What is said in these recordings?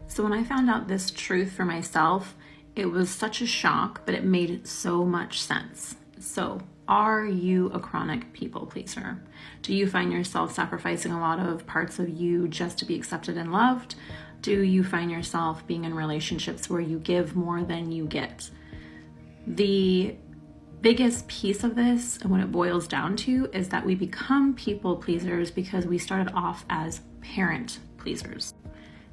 So when I found out this truth for myself, it was such a shock, but it made so much sense. So, are you a chronic people pleaser? Do you find yourself sacrificing a lot of parts of you just to be accepted and loved? Do you find yourself being in relationships where you give more than you get? The biggest piece of this, and what it boils down to, is that we become people pleasers because we started off as parent pleasers.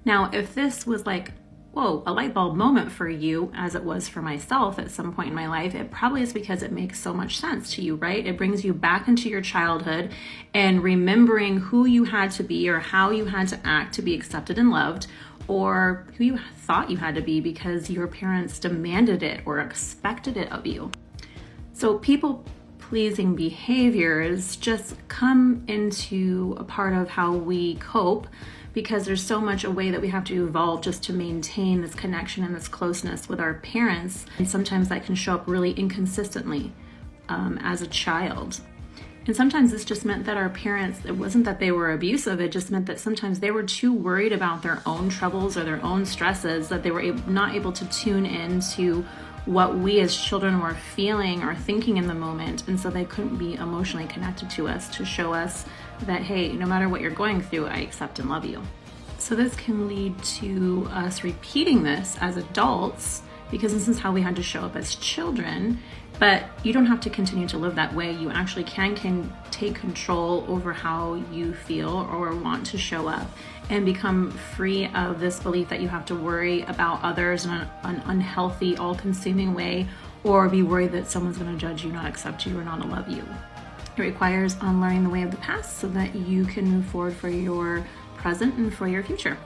Now, if this was like, whoa, a light bulb moment for you, as it was for myself at some point in my life, it probably is because it makes so much sense to you, right? It brings you back into your childhood and remembering who you had to be or how you had to act to be accepted and loved, or who you thought you had to be because your parents demanded it or expected it of you. So people pleasing behaviors just come into a part of how we cope, because there's so much a way that we have to evolve just to maintain this connection and this closeness with our parents. And sometimes that can show up really inconsistently as a child. And sometimes this just meant that our parents, it wasn't that they were abusive, it just meant that sometimes they were too worried about their own troubles or their own stresses that they were not able to tune into what we as children were feeling or thinking in the moment. And so they couldn't be emotionally connected to us to show us that, hey, no matter what you're going through, I accept and love you. So this can lead to us repeating this as adults, because this is how we had to show up as children. But you don't have to continue to live that way. You actually can take control over how you feel or want to show up, and become free of this belief that you have to worry about others in an unhealthy, all-consuming way, or be worried that someone's going to judge you, not accept you, or not love you. It requires unlearning the way of the past so that you can move forward for your present and for your future.